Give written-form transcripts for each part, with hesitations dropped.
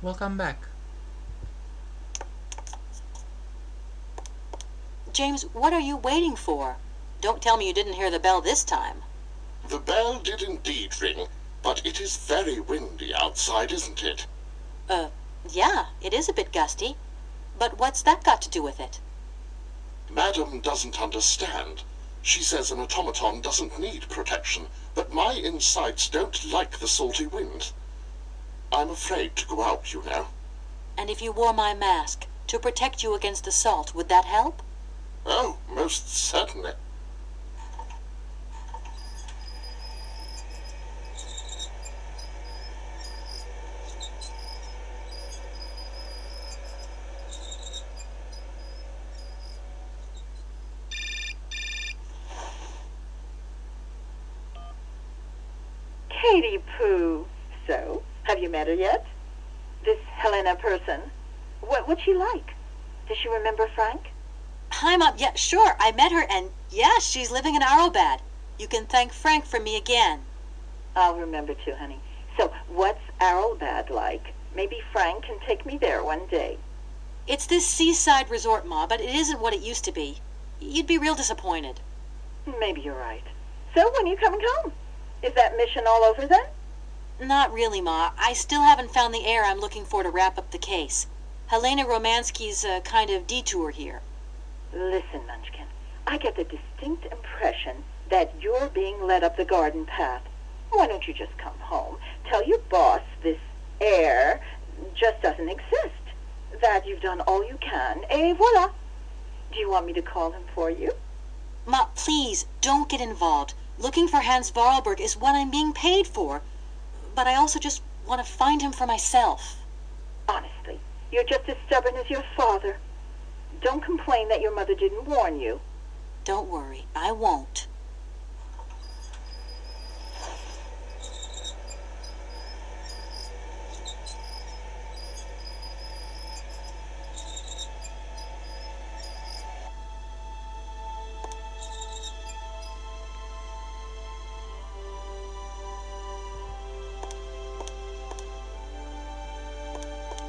Welcome back. James, what are you waiting for? Don't tell me you didn't hear the bell this time. The bell did indeed ring, but it is very windy outside, isn't it? Yeah, it is a bit gusty. But what's that got to do with it? Madam doesn't understand. She says an automaton doesn't need protection, but my insides don't like the salty wind. I'm afraid to go out, you know. And if you wore my mask to protect you against the salt, would that help? Oh, most certainly. Katie Pooh. So, have you met her yet? This Helena person? What's she like? Does she remember Frank? Hi, Mom. Yeah, sure. I met her, and yeah, she's living in Arrowbad. You can thank Frank for me again. I'll remember too, honey. So, what's Arrowbad like? Maybe Frank can take me there one day. It's this seaside resort, Ma, but it isn't what it used to be. You'd be real disappointed. Maybe you're right. So, when are you coming home? Is that mission all over then? Not really, Ma. I still haven't found the heir I'm looking for to wrap up the case. Helena Romanski's a kind of detour here. Listen, Munchkin, I get the distinct impression that you're being led up the garden path. Why don't you just come home, tell your boss this heir just doesn't exist, that you've done all you can, et voila. Do you want me to call him for you? Ma, please, don't get involved. Looking for Hans Vorarlberg is what I'm being paid for. But I also just want to find him for myself. Honestly, you're just as stubborn as your father. Don't complain that your mother didn't warn you. Don't worry, I won't.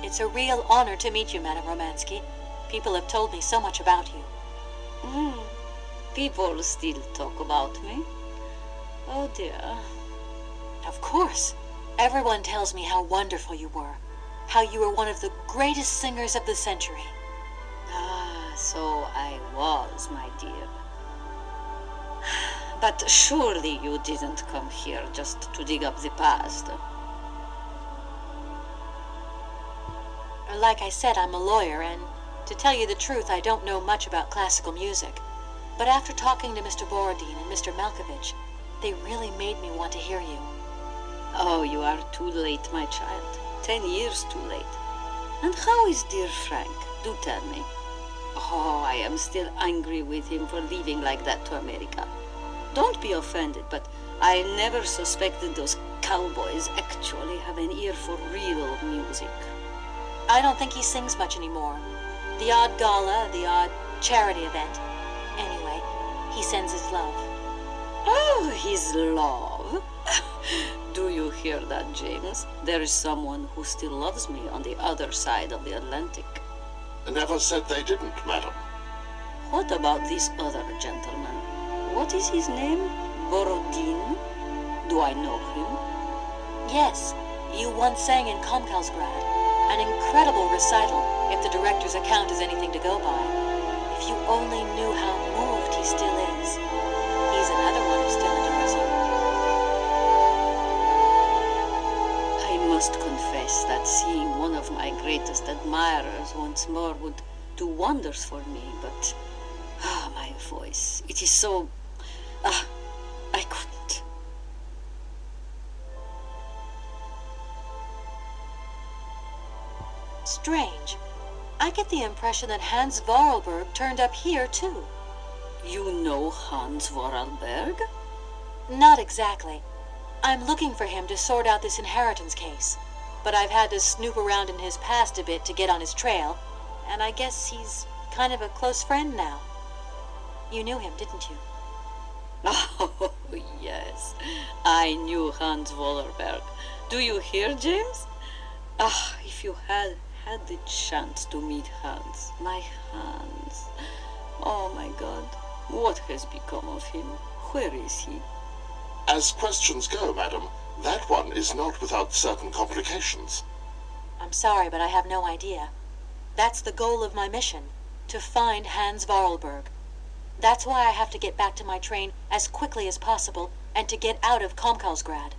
It's a real honor to meet you, Madame Romanski. People have told me so much about you. People still talk about me. Oh dear. Of course. Everyone tells me how wonderful you were. How you were one of the greatest singers of the century. Ah, so I was, my dear. But surely you didn't come here just to dig up the past. Like I said, I'm a lawyer, and to tell you the truth, I don't know much about classical music. But after talking to Mr. Borodin and Mr. Malkovich, they really made me want to hear you. Oh, you are too late, my child. 10 years too late. And how is dear Frank? Do tell me. Oh, I am still angry with him for leaving like that to America. Don't be offended, but I never suspected those cowboys actually have an ear for real music. I don't think he sings much anymore. The odd gala, the odd charity event. Anyway, he sends his love. Oh, his love. Do you hear that, James? There is someone who still loves me on the other side of the Atlantic. Never said they didn't, madam. What about this other gentleman? What is his name? Borodin? Do I know him? Yes, you once sang in Komkalsgrad. An incredible recital, if the director's account is anything to go by. If you only knew how moved he still is. He's another one who still adores you. I must confess that seeing one of my greatest admirers once more would do wonders for me, but my voice, it is so... I couldn't. Strange. I get the impression that Hans Vorarlberg turned up here, too. You know Hans Vorarlberg? Not exactly. I'm looking for him to sort out this inheritance case. But I've had to snoop around in his past a bit to get on his trail, and I guess he's kind of a close friend now. You knew him, didn't you? Oh, yes. I knew Hans Vorarlberg. Do you hear, James? Ah, if you had had the chance to meet Hans, my Hans. Oh my God, what has become of him? Where is he? As questions go, madam, that one is not without certain complications. I'm sorry, but I have no idea. That's the goal of my mission, to find Hans Varlberg. That's why I have to get back to my train as quickly as possible and to get out of Komkalsgrad.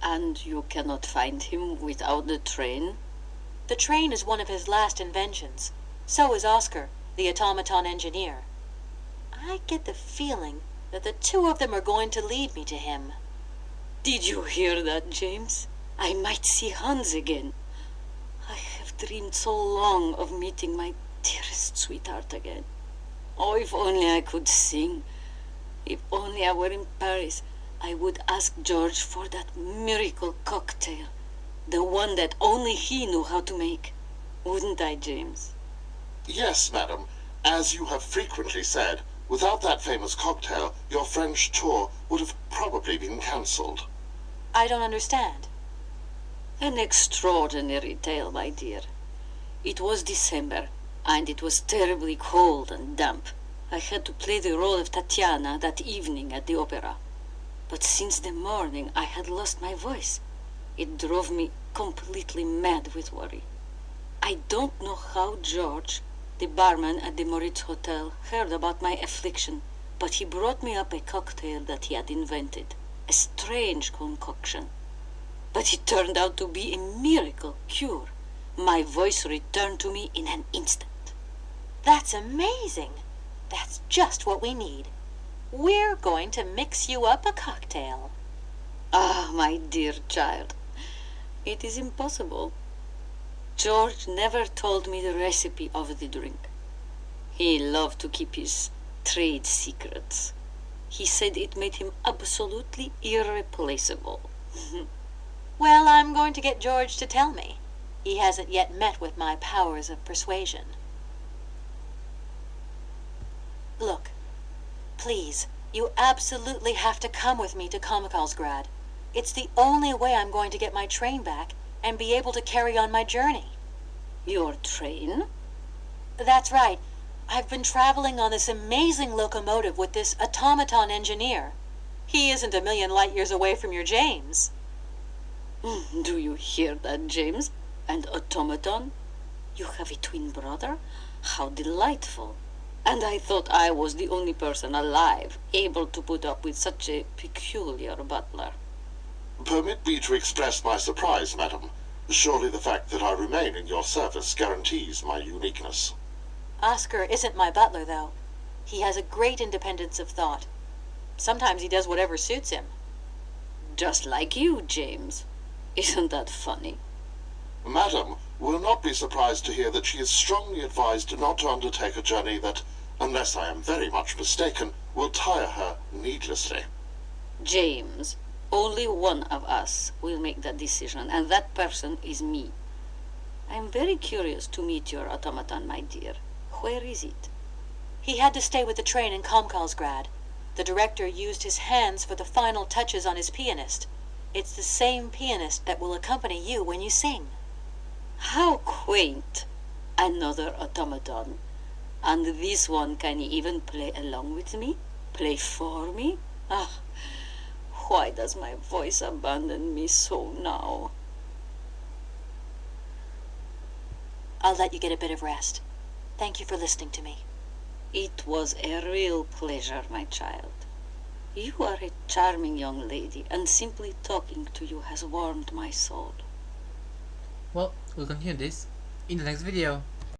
And you cannot find him without the train? The train is one of his last inventions. So is Oscar, the automaton engineer. I get the feeling that the two of them are going to lead me to him. Did you hear that, James? I might see Hans again. I have dreamed so long of meeting my dearest sweetheart again. Oh, if only I could sing. If only I were in Paris, I would ask George for that miracle cocktail. The one that only he knew how to make. Wouldn't I, James? Yes, madam. As you have frequently said, without that famous cocktail, your French tour would have probably been cancelled. I don't understand. An extraordinary tale, my dear. It was December, and it was terribly cold and damp. I had to play the role of Tatiana that evening at the opera. But since the morning I had lost my voice. It drove me completely mad with worry. I don't know how George, the barman at the Moritz Hotel, heard about my affliction, but he brought me up a cocktail that he had invented, a strange concoction. But it turned out to be a miracle cure. My voice returned to me in an instant. That's amazing. That's just what we need. We're going to mix you up a cocktail. Ah, my dear child, it is impossible. George never told me the recipe of the drink. He loved to keep his trade secrets. He said it made him absolutely irreplaceable. Well, I'm going to get George to tell me. He hasn't yet met with my powers of persuasion. Look, please, you absolutely have to come with me to Komkalsgrad. It's the only way I'm going to get my train back and be able to carry on my journey. Your train? That's right. I've been traveling on this amazing locomotive with this automaton engineer. He isn't a million light years away from your James. Do you hear that, James? And automaton? You have a twin brother? How delightful. And I thought I was the only person alive able to put up with such a peculiar butler. Permit me to express my surprise, madam. Surely the fact that I remain in your service guarantees my uniqueness. Oscar isn't my butler, though. He has a great independence of thought. Sometimes he does whatever suits him. Just like you, James. Isn't that funny? Madam will not be surprised to hear that she is strongly advised not to undertake a journey that, unless I am very much mistaken, will tire her needlessly. James, only one of us will make that decision, and that person is me. I'm very curious to meet your automaton, my dear. Where is it? He had to stay with the train in Komkalsgrad. The director used his hands for the final touches on his pianist. It's the same pianist that will accompany you when you sing. How quaint! Another automaton. And this one can even play along with me? Play for me? Ah, why does my voice abandon me so now? I'll let you get a bit of rest. Thank you for listening to me. It was a real pleasure, my child. You are a charming young lady, and simply talking to you has warmed my soul. Well, we'll continue this in the next video.